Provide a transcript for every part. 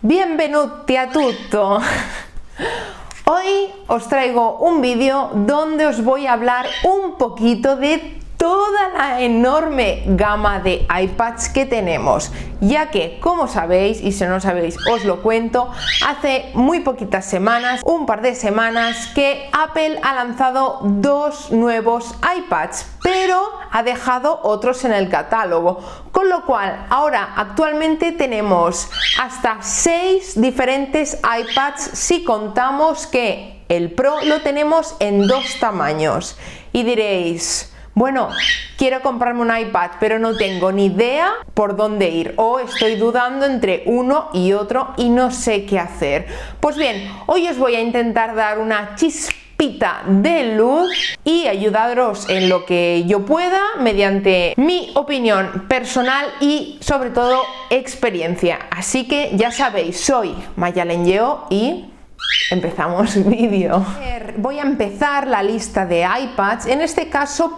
Benvenuti a tutto. Hoy os traigo un vídeo donde os voy a hablar un poquito de toda la enorme gama de iPads que tenemos, ya que, como sabéis, y si no lo sabéis os lo cuento, hace muy poquitas semanas, un par de semanas, que Apple ha lanzado dos nuevos iPads, pero ha dejado otros en el catálogo, con lo cual ahora actualmente tenemos hasta 6 diferentes iPads si contamos que el Pro lo tenemos en dos tamaños. Y diréis, bueno, quiero comprarme un iPad, pero no tengo ni idea por dónde ir, o estoy dudando entre uno y otro y no sé qué hacer. Pues bien, hoy os voy a intentar dar una chispita de luz y ayudaros en lo que yo pueda mediante mi opinión personal y sobre todo experiencia. Así que ya sabéis, soy Mayalen Lleó y empezamos vídeo. Voy a empezar la lista de iPads, en este caso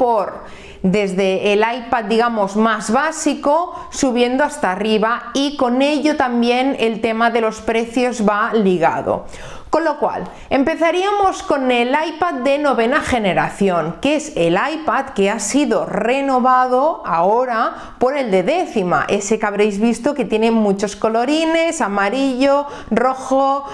desde el iPad, digamos, más básico, subiendo hasta arriba, y con ello también el tema de los precios va ligado. Con lo cual, empezaríamos con el iPad de novena generación, que es el iPad que ha sido renovado ahora por el de décima, ese que habréis visto que tiene muchos colorines, amarillo, rojo,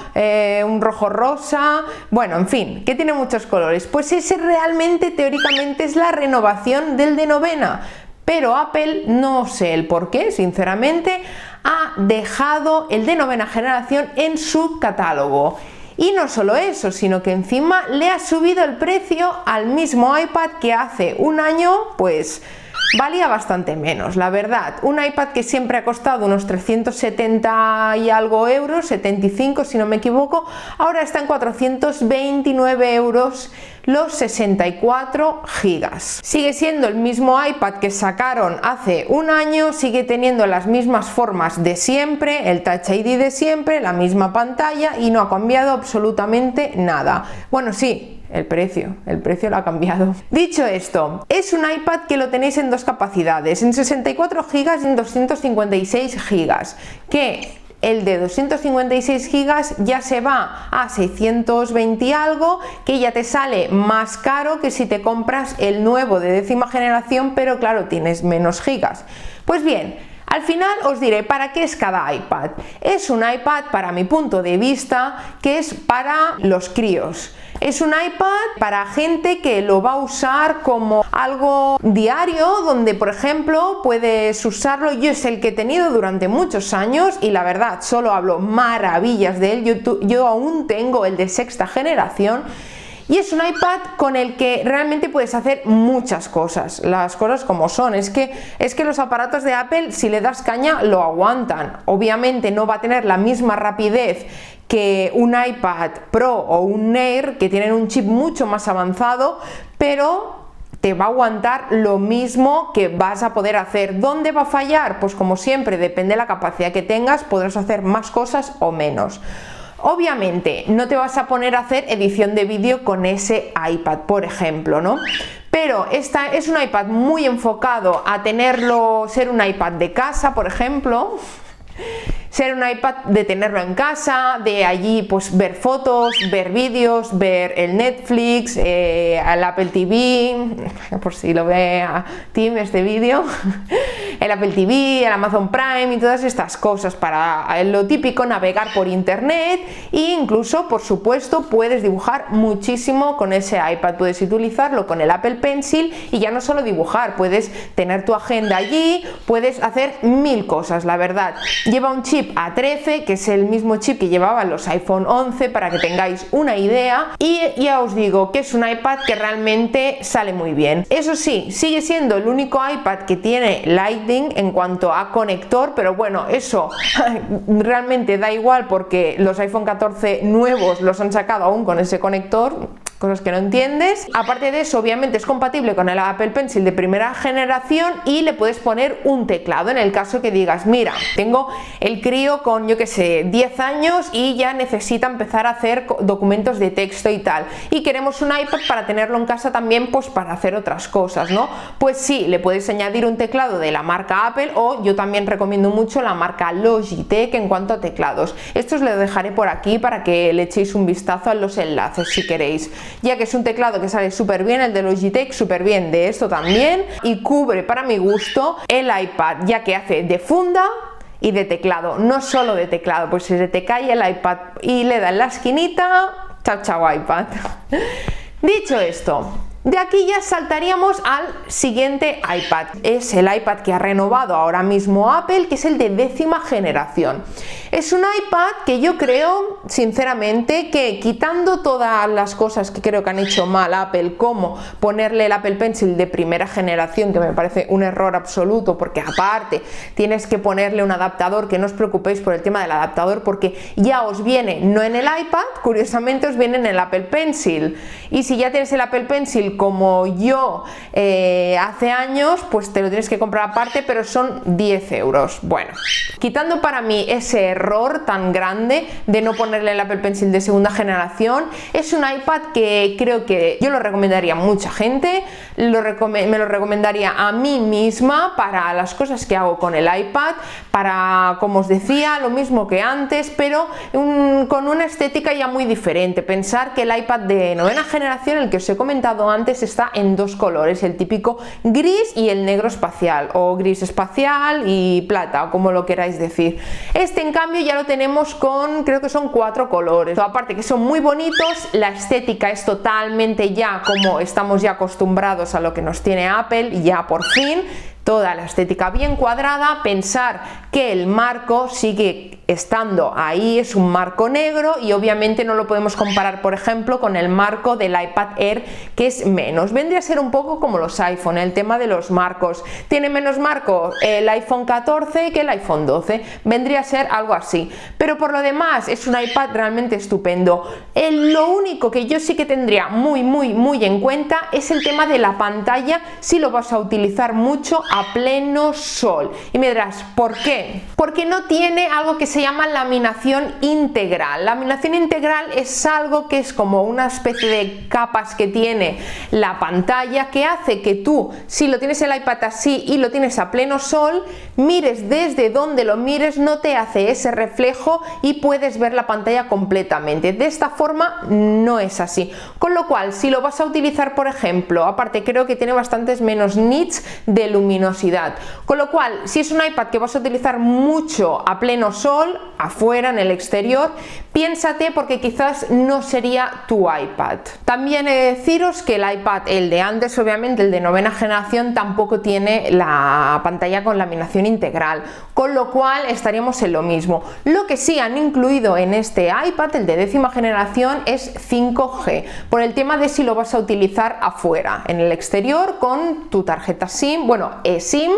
un rojo rosa, bueno, en fin, que tiene muchos colores. Pues ese realmente, teóricamente, es la renovación del de novena. Pero Apple, no sé el por qué, sinceramente, ha dejado el de novena generación en su catálogo. Y no solo eso, sino que encima le ha subido el precio al mismo iPad que hace un año, pues valía bastante menos, la verdad. Un iPad que siempre ha costado unos 370 y algo euros, 75 si no me equivoco, ahora está en 429 euros los 64 gigas. Sigue siendo el mismo iPad que sacaron hace un año, sigue teniendo las mismas formas de siempre, el Touch ID de siempre, la misma pantalla, y no ha cambiado absolutamente nada. Bueno, sí, el precio lo ha cambiado. Dicho esto, es un iPad que lo tenéis en dos capacidades, en 64 GB y en 256 GB, que el de 256 GB ya se va a 620 y algo, que ya te sale más caro que si te compras el nuevo de décima generación, pero claro, tienes menos gigas. Pues bien, al final os diré para qué es cada iPad. Es un iPad, para mi punto de vista, que es para los críos. Es un iPad para gente que lo va a usar como algo diario, donde por ejemplo puedes usarlo. Yo es el que he tenido durante muchos años y la verdad solo hablo maravillas de él. Yo aún tengo el de sexta generación. Y es un iPad con el que realmente puedes hacer muchas cosas, las cosas como son. Es que los aparatos de Apple, si le das caña, lo aguantan. Obviamente no va a tener la misma rapidez que un iPad Pro o un Air, que tienen un chip mucho más avanzado, pero te va a aguantar lo mismo que vas a poder hacer. ¿Dónde va a fallar? Pues como siempre, depende de la capacidad que tengas, podrás hacer más cosas o menos. Obviamente no te vas a poner a hacer edición de vídeo con ese iPad, por ejemplo, ¿no? Pero esta es un iPad muy enfocado a ser un iPad de casa, por ejemplo. Ser un iPad de tenerlo en casa, de allí pues ver fotos, ver vídeos, ver el Netflix, el Apple TV, por si lo ve a Tim este vídeo, el Apple TV, el Amazon Prime y todas estas cosas, para lo típico, navegar por internet. E incluso, por supuesto, puedes dibujar muchísimo con ese iPad, puedes utilizarlo con el Apple Pencil y ya no solo dibujar, puedes tener tu agenda allí, puedes hacer mil cosas, la verdad. Lleva un chip A13, que es el mismo chip que llevaban los iPhone 11, para que tengáis una idea, y ya os digo que es un iPad que realmente sale muy bien. Eso sí, sigue siendo el único iPad que tiene Lightning en cuanto a conector, pero bueno, eso realmente da igual porque los iPhone 14 nuevos los han sacado aún con ese conector, cosas que no entiendes. Aparte de eso, obviamente es compatible con el Apple Pencil de primera generación y le puedes poner un teclado en el caso que digas, mira, tengo el crío con, yo que sé, 10 años y ya necesita empezar a hacer documentos de texto y tal, y queremos un iPad para tenerlo en casa también, pues para hacer otras cosas, ¿no? Pues sí, le puedes añadir un teclado de la marca Apple, o yo también recomiendo mucho la marca Logitech en cuanto a teclados. Estos lo dejaré por aquí para que le echéis un vistazo a los enlaces si queréis, ya que es un teclado que sale súper bien, el de Logitech súper bien, de esto también, y cubre para mi gusto el iPad, ya que hace de funda y de teclado, no solo de teclado, pues si se te cae el iPad y le da en la esquinita, chao chao iPad. Dicho esto, de aquí ya saltaríamos al siguiente iPad. Es el iPad que ha renovado ahora mismo Apple, que es el de 10ª generación. Es un iPad que yo creo, sinceramente, que quitando todas las cosas que creo que han hecho mal Apple, como ponerle el Apple Pencil de primera generación, que me parece un error absoluto, porque aparte tienes que ponerle un adaptador, que no os preocupéis por el tema del adaptador, porque ya os viene, no en el iPad, curiosamente os viene en el Apple Pencil. Y si ya tienes el Apple Pencil como yo hace años, pues te lo tienes que comprar aparte, pero son 10 euros. Bueno, quitando para mí ese error tan grande de no ponerle el Apple Pencil de segunda generación, es un iPad que creo que yo lo recomendaría a mucha gente, me lo recomendaría a mí misma para las cosas que hago con el iPad, para, como os decía, lo mismo que antes, pero con una estética ya muy diferente. Pensar que el iPad de 9ª generación, el que os he comentado antes, está en dos colores, el típico gris y el negro espacial, o gris espacial y plata, o como lo queráis decir. Este, en cambio, ya lo tenemos con, creo que son 4 colores. Aparte que son muy bonitos, la estética es totalmente ya como estamos ya acostumbrados a lo que nos tiene Apple, ya por fin. Toda la estética bien cuadrada, pensar que el marco sigue estando ahí, es un marco negro, y obviamente no lo podemos comparar, por ejemplo, con el marco del iPad Air, que es menos. Vendría a ser un poco como los iPhone, el tema de los marcos. Tiene menos marco el iPhone 14 que el iPhone 12, vendría a ser algo así. Pero por lo demás es un iPad realmente estupendo. Lo único que yo sí que tendría muy en cuenta es el tema de la pantalla, si lo vas a utilizar mucho a pleno sol. Y me dirás, ¿por qué? Porque no tiene algo que se llama laminación integral. Laminación integral es algo que es como una especie de capas que tiene la pantalla, que hace que tú, si lo tienes el iPad así y lo tienes a pleno sol, mires desde donde lo mires, no te hace ese reflejo y puedes ver la pantalla completamente. De esta forma no es así. Con lo cual, si lo vas a utilizar, por ejemplo, aparte creo que tiene bastantes menos nits de luminosidad. Con lo cual, si es un iPad que vas a utilizar mucho a pleno sol, afuera, en el exterior, piénsate, porque quizás no sería tu iPad. También he de deciros que el iPad, el de antes, obviamente, el de 9ª generación, tampoco tiene la pantalla con laminación integral, con lo cual estaríamos en lo mismo. Lo que sí han incluido en este iPad, el de 10ª generación, es 5G, por el tema de si lo vas a utilizar afuera, en el exterior, con tu tarjeta SIM, bueno, eSIM,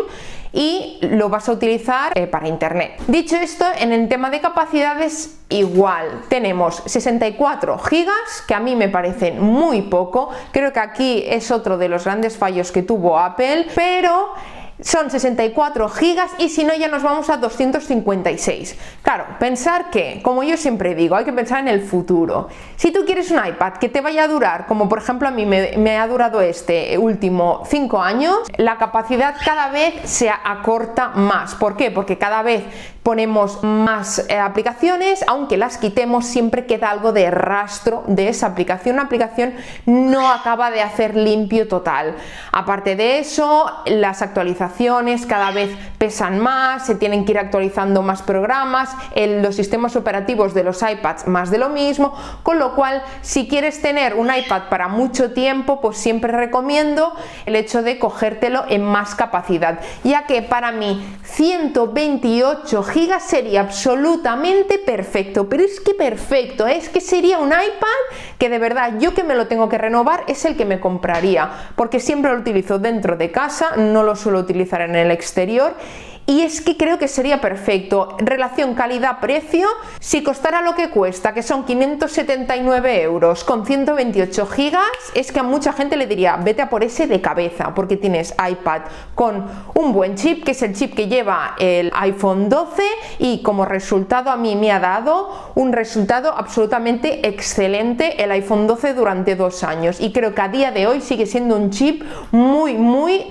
y lo vas a utilizar para internet. Dicho esto, en el tema de capacidades, igual tenemos 64 gigas, que a mí me parecen muy poco. Creo que aquí es otro de los grandes fallos que tuvo Apple, pero son 64 gigas, y si no ya nos vamos a 256. Claro, pensar que, como yo siempre digo, hay que pensar en el futuro. Si tú quieres un iPad que te vaya a durar, como por ejemplo a mí me ha durado este último 5 años, la capacidad cada vez se acorta más. ¿Por qué? Porque cada vez ponemos más aplicaciones, aunque las quitemos siempre queda algo de rastro de esa aplicación. Una aplicación no acaba de hacer limpio total. Aparte de eso, las actualizaciones cada vez pesan más, se tienen que ir actualizando más programas, los sistemas operativos de los iPads más de lo mismo, con lo cual, si quieres tener un iPad para mucho tiempo, pues siempre recomiendo el hecho de cogértelo en más capacidad, ya que para mí 128 gigas sería absolutamente perfecto, pero es que perfecto, es que sería un iPad que de verdad, yo que me lo tengo que renovar, es el que me compraría, porque siempre lo utilizo dentro de casa, no lo suelo utilizar en el exterior, y es que creo que sería perfecto. Relación calidad-precio, si costara lo que cuesta, que son 579 euros con 128 gigas, es que a mucha gente le diría vete a por ese de cabeza, porque tienes iPad con un buen chip, que es el chip que lleva el iPhone 12, y como resultado a mí me ha dado un resultado absolutamente excelente el iPhone 12 durante 2 años, y creo que a día de hoy sigue siendo un chip muy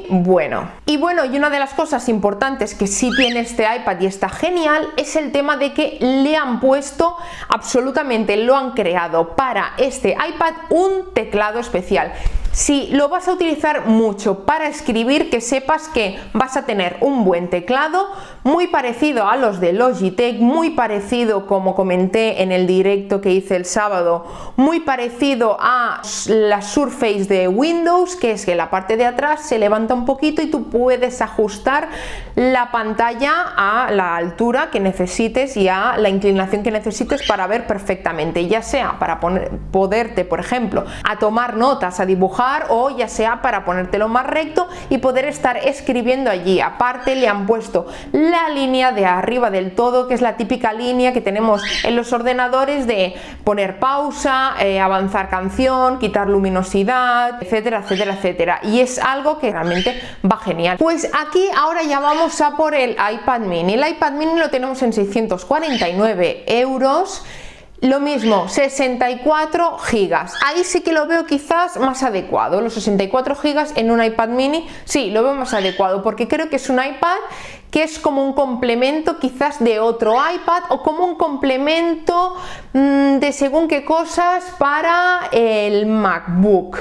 bueno. Y bueno, y una de las cosas importantes que sí tiene este iPad y está genial es el tema de que le han puesto, absolutamente lo han creado para este iPad, un teclado especial. Si lo vas a utilizar mucho para escribir, que sepas que vas a tener un buen teclado, muy parecido a los de Logitech, muy parecido, como comenté en el directo que hice el sábado, muy parecido a la Surface de Windows, que es que la parte de atrás se levanta un poquito y tú puedes ajustar la pantalla a la altura que necesites y a la inclinación que necesites para ver perfectamente, ya sea para poderte, por ejemplo, a tomar notas, a dibujar, o ya sea para ponértelo más recto y poder estar escribiendo allí. Aparte le han puesto la línea de arriba del todo, que es la típica línea que tenemos en los ordenadores de poner pausa, avanzar canción, quitar luminosidad, etcétera, y es algo que realmente va genial. Pues aquí ahora ya vamos a por el iPad mini. El iPad mini lo tenemos en 649 euros. Lo mismo, 64 gigas. Ahí sí que lo veo quizás más adecuado. Los 64 gigas en un iPad mini, sí, lo veo más adecuado, porque creo que es un iPad que es como un complemento quizás de otro iPad, o como un complemento de según qué cosas para el MacBook,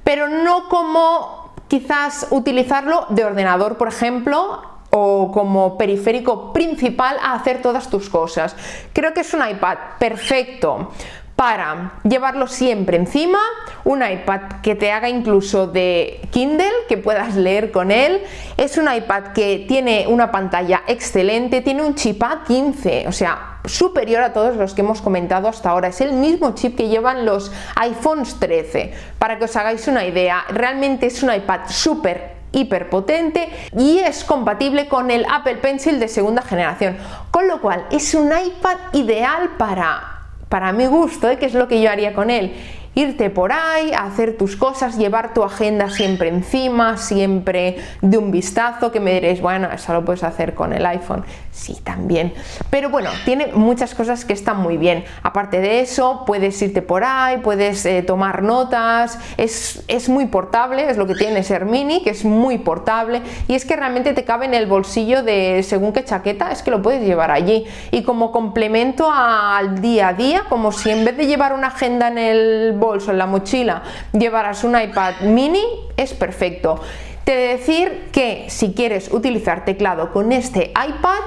pero no como quizás utilizarlo de ordenador, por ejemplo, o como periférico principal a hacer todas tus cosas. Creo que es un iPad perfecto para llevarlo siempre encima, un iPad que te haga incluso de Kindle, que puedas leer con él. Es un iPad que tiene una pantalla excelente, tiene un chip A15, o sea, superior a todos los que hemos comentado hasta ahora. Es el mismo chip que llevan los iPhones 13, para que os hagáis una idea. Realmente es un iPad hiper potente y es compatible con el Apple Pencil de segunda generación, con lo cual es un iPad ideal para mi gusto, que es lo que yo haría con él. Irte por ahí, hacer tus cosas, llevar tu agenda siempre encima, siempre de un vistazo, que me diréis, bueno, eso lo puedes hacer con el iPhone. Sí, también. Pero bueno, tiene muchas cosas que están muy bien. Aparte de eso, puedes irte por ahí, puedes tomar notas, es muy portable, es lo que tiene ser mini, que es muy portable, y es que realmente te cabe en el bolsillo de según qué chaqueta, es que lo puedes llevar allí. Y como complemento al día a día, como si en vez de llevar una agenda en el bolso, en la mochila, llevarás un iPad mini, es perfecto. Te he de decir que si quieres utilizar teclado con este iPad,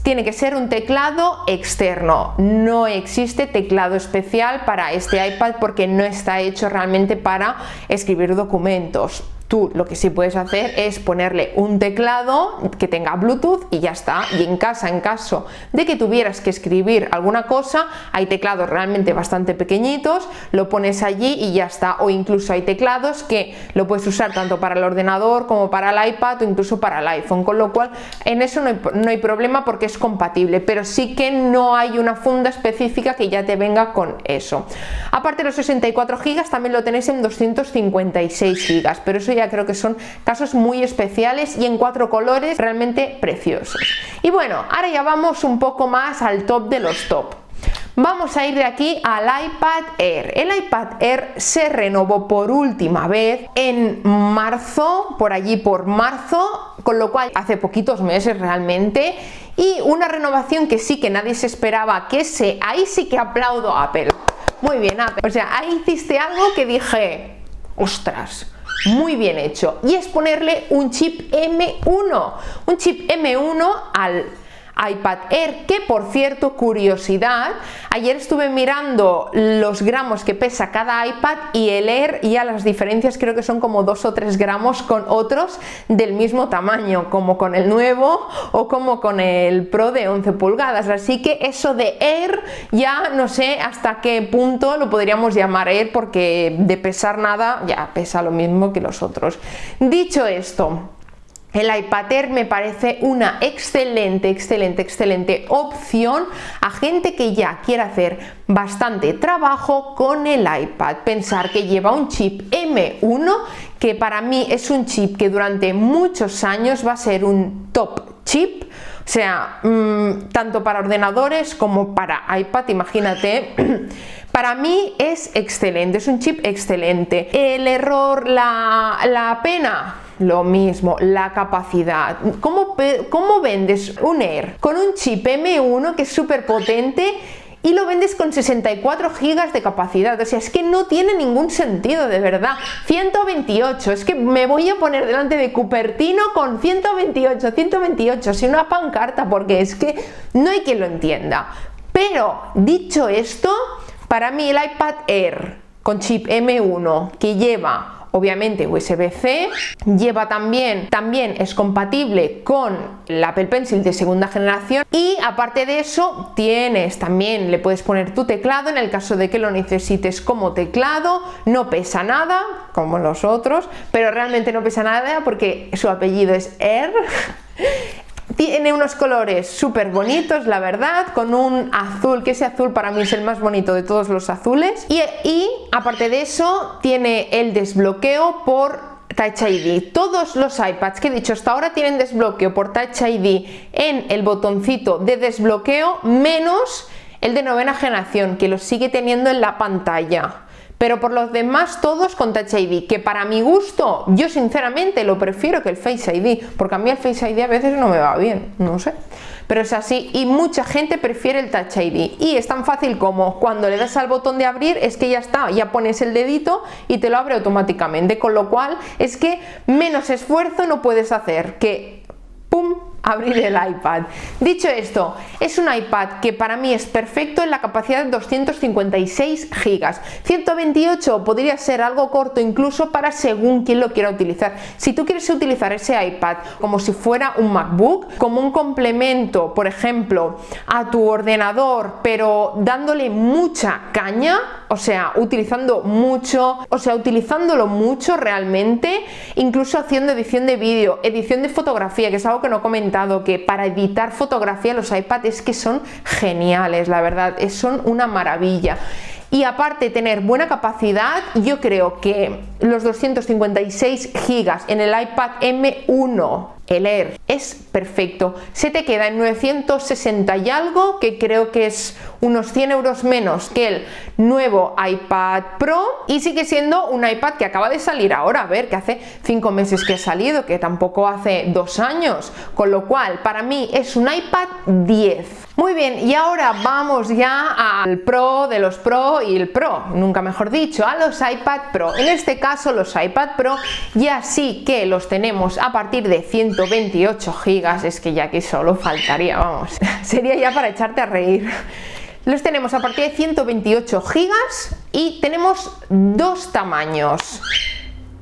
tiene que ser un teclado externo. No existe teclado especial para este iPad, porque no está hecho realmente para escribir documentos. Tú lo que sí puedes hacer es ponerle un teclado que tenga Bluetooth y ya está. Y en casa, en caso de que tuvieras que escribir alguna cosa, hay teclados realmente bastante pequeñitos, lo pones allí y ya está. O incluso hay teclados que lo puedes usar tanto para el ordenador como para el iPad, o incluso para el iPhone, con lo cual en eso no hay problema, porque es compatible, pero sí que no hay una funda específica que ya te venga con eso. Aparte, los 64 GB también lo tenéis en 256 GB, pero eso ya creo que son casos muy especiales y en 4 colores realmente preciosos. Y bueno, ahora ya vamos un poco más al top de los top. Vamos a ir de aquí al iPad Air. El iPad Air se renovó por última vez en marzo, por allí por marzo, con lo cual hace poquitos meses realmente, y una renovación que sí que nadie se esperaba, ahí sí que aplaudo a Apple. Muy bien, Apple. O sea, ahí hiciste algo que dije, ostras, muy bien hecho, y es ponerle un chip M1, al iPad Air, que por cierto, curiosidad, ayer estuve mirando los gramos que pesa cada iPad, y el Air ya las diferencias creo que son como 2 o 3 gramos con otros del mismo tamaño, como con el nuevo o como con el Pro de 11 pulgadas, así que eso de Air ya no sé hasta qué punto lo podríamos llamar Air, porque de pesar nada ya pesa lo mismo que los otros. Dicho esto, el iPad Air me parece una excelente opción a gente que ya quiere hacer bastante trabajo con el iPad. Pensar que lleva un chip M1, que para mí es un chip que durante muchos años va a ser un top chip, o sea, tanto para ordenadores como para iPad, imagínate. Para mí es excelente, es un chip excelente. El error, la pena, lo mismo, la capacidad. ¿Cómo vendes un Air con un chip M1 que es súper potente y lo vendes con 64 GB de capacidad? O sea, es que no tiene ningún sentido, de verdad. 128, es que me voy a poner delante de Cupertino con 128, sin una pancarta, porque es que no hay quien lo entienda. Pero, dicho esto, para mí el iPad Air con chip M1 que lleva obviamente USB-C, lleva también es compatible con el Apple Pencil de segunda generación, y aparte de eso también le puedes poner tu teclado en el caso de que lo necesites como teclado. No pesa nada como los otros, pero realmente no pesa nada porque su apellido es Air. Tiene unos colores súper bonitos, la verdad, con un azul, que ese azul para mí es el más bonito de todos los azules. Y aparte de eso, tiene el desbloqueo por Touch ID. Todos los iPads que he dicho hasta ahora tienen desbloqueo por Touch ID en el botoncito de desbloqueo, menos el de novena generación, que lo sigue teniendo en la pantalla. Pero por los demás todos con Touch ID, que para mi gusto, yo sinceramente lo prefiero que el Face ID, porque a mí el Face ID a veces no me va bien, no sé, pero es así, y mucha gente prefiere el Touch ID, y es tan fácil como cuando le das al botón de abrir, es que ya está, ya pones el dedito y te lo abre automáticamente, con lo cual es que menos esfuerzo no puedes hacer que ¡pum! Abrir el iPad. Dicho esto, es un iPad que para mí es perfecto en la capacidad de 256 GB. 128 podría ser algo corto incluso para según quien lo quiera utilizar. Si tú quieres utilizar ese iPad como si fuera un MacBook, como un complemento, por ejemplo, a tu ordenador, pero dándole mucha caña, o sea, utilizándolo mucho realmente, incluso haciendo edición de vídeo, edición de fotografía, que es algo que no he comentado, que para editar fotografía los iPads es que son geniales, la verdad, son una maravilla. Y aparte de tener buena capacidad, yo creo que los 256 GB en el iPad M1, el Air, es perfecto. Se te queda en 960 y algo, que creo que es unos 100 euros menos que el nuevo iPad Pro, y sigue siendo un iPad que acaba de salir ahora, a ver, que hace 5 meses que ha salido, que tampoco hace 2 años, con lo cual para mí es un iPad 10. Muy bien, y ahora vamos ya al Pro de los Pro y el Pro, nunca mejor dicho, a los iPad Pro. En este caso los iPad Pro ya sí que los tenemos a partir de 128 GB, es que ya aquí solo faltaría, vamos, sería ya para echarte a reír. Los tenemos a partir de 128 GB y tenemos dos tamaños,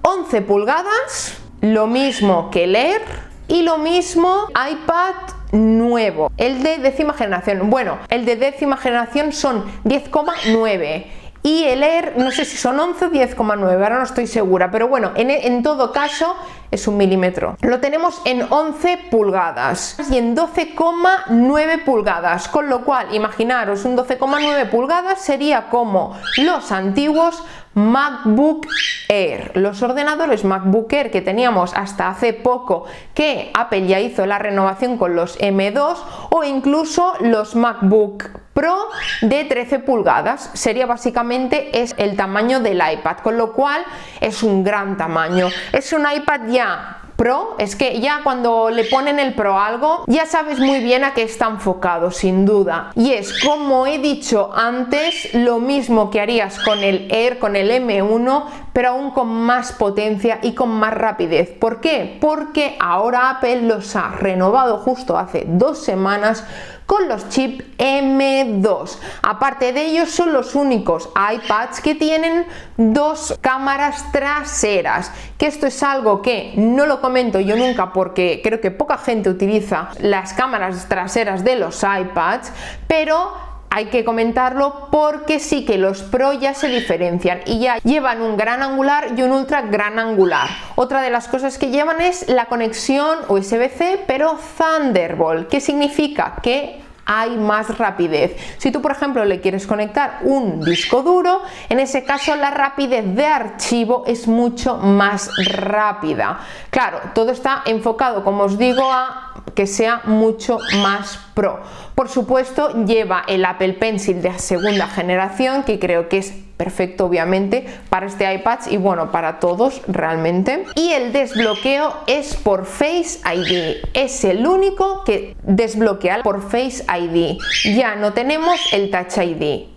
11 pulgadas, lo mismo que el Air y lo mismo iPad nuevo, el de décima generación. Bueno, el de décima generación son 10,9 y el Air no sé si son 11 o 10,9, ahora no estoy segura, pero bueno, en todo caso es 1 milímetro. Lo tenemos en 11 pulgadas y en 12,9 pulgadas, con lo cual imaginaros, un 12,9 pulgadas sería como los antiguos MacBook Air, los ordenadores MacBook Air que teníamos hasta hace poco, que Apple ya hizo la renovación con los M2, o incluso los MacBook Pro de 13 pulgadas, sería básicamente es el tamaño del iPad, con lo cual es un gran tamaño, es un iPad ya Pro, es que ya cuando le ponen el Pro a algo, ya sabes muy bien a qué está enfocado, sin duda. Y es, como he dicho antes, lo mismo que harías con el Air, con el M1, pero aún con más potencia y con más rapidez. ¿Por qué? Porque ahora Apple los ha renovado justo hace 2 semanas con los chips M2. Aparte de ellos, son los únicos iPads que tienen 2 cámaras traseras, que esto es algo que no lo comento yo nunca porque creo que poca gente utiliza las cámaras traseras de los iPads, pero hay que comentarlo porque sí que los Pro ya se diferencian y ya llevan un gran angular y un ultra gran angular. Otra de las cosas que llevan es la conexión USB-C pero Thunderbolt, que significa que hay más rapidez. Si tú, por ejemplo, le quieres conectar un disco duro, en ese caso la rapidez de archivo es mucho más rápida. Claro, todo está enfocado, como os digo, a que sea mucho más pro. Por supuesto, lleva el Apple Pencil de segunda generación, que creo que es perfecto obviamente para este iPad y bueno, para todos realmente. Y el desbloqueo es por Face ID, es el único que desbloquea por Face ID. Ya no tenemos el Touch ID.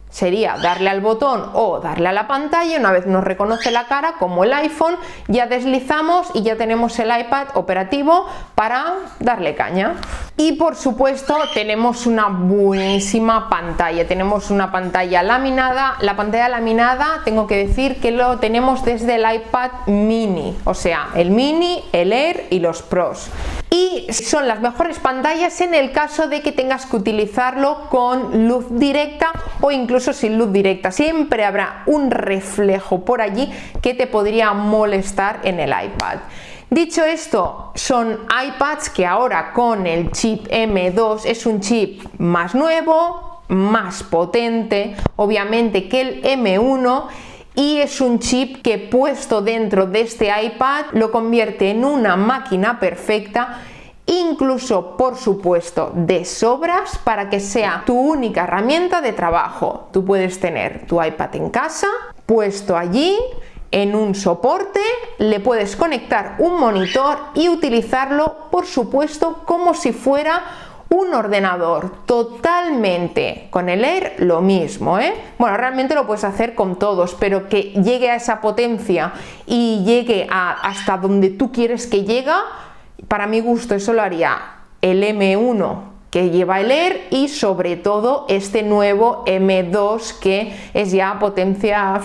Sería darle al botón o darle a la pantalla, una vez nos reconoce la cara como el iPhone, ya deslizamos y ya tenemos el iPad operativo para darle caña. Y por supuesto tenemos una buenísima pantalla, tenemos una pantalla laminada. La pantalla laminada tengo que decir que lo tenemos desde el iPad mini, o sea, el mini, el Air y los Pros. Y son las mejores pantallas en el caso de que tengas que utilizarlo con luz directa o incluso sin luz directa. Siempre habrá un reflejo por allí que te podría molestar en el iPad. Dicho esto, son iPads que ahora con el chip M2 es un chip más nuevo, más potente, obviamente, que el M1. Y es un chip que puesto dentro de este iPad lo convierte en una máquina perfecta, incluso por supuesto de sobras para que sea tu única herramienta de trabajo. Tú puedes tener tu iPad en casa, puesto allí en un soporte, le puedes conectar un monitor y utilizarlo por supuesto como si fuera un ordenador totalmente. Con el Air lo mismo, Bueno, realmente lo puedes hacer con todos, pero que llegue a esa potencia y llegue hasta donde tú quieres que llegue, para mi gusto eso lo haría el M1 que lleva el Air y sobre todo este nuevo M2 que es ya potencia,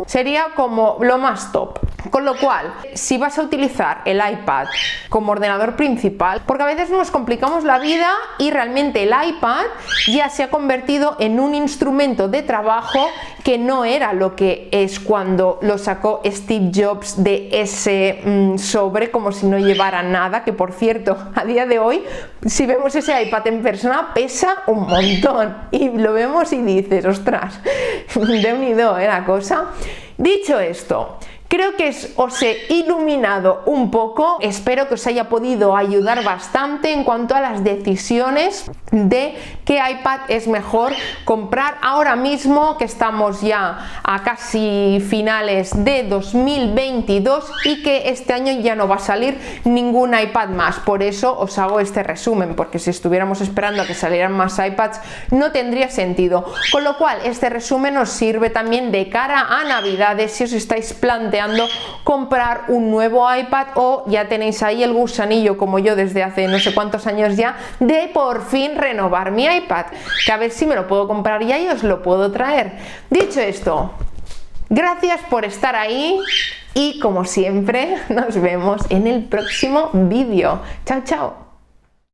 sería como lo más top. Con lo cual, si vas a utilizar el iPad como ordenador principal, porque a veces nos complicamos la vida y realmente el iPad ya se ha convertido en un instrumento de trabajo que no era lo que es cuando lo sacó Steve Jobs de ese sobre como si no llevara nada, que por cierto, a día de hoy, si vemos ese iPad en persona, pesa un montón y lo vemos y dices, ostras, de unido, la cosa. Dicho esto, creo que os he iluminado un poco, espero que os haya podido ayudar bastante en cuanto a las decisiones de qué iPad es mejor comprar ahora mismo que estamos ya a casi finales de 2022 y que este año ya no va a salir ningún iPad más. Por eso os hago este resumen, porque si estuviéramos esperando a que salieran más iPads no tendría sentido. Con lo cual este resumen os sirve también de cara a Navidades si os estáis planteando comprar un nuevo iPad o ya tenéis ahí el gusanillo como yo desde hace no sé cuántos años ya de por fin renovar mi iPad, que a ver si me lo puedo comprar ya y os lo puedo traer. Dicho esto, gracias por estar ahí y como siempre nos vemos en el próximo vídeo. Chao, chao.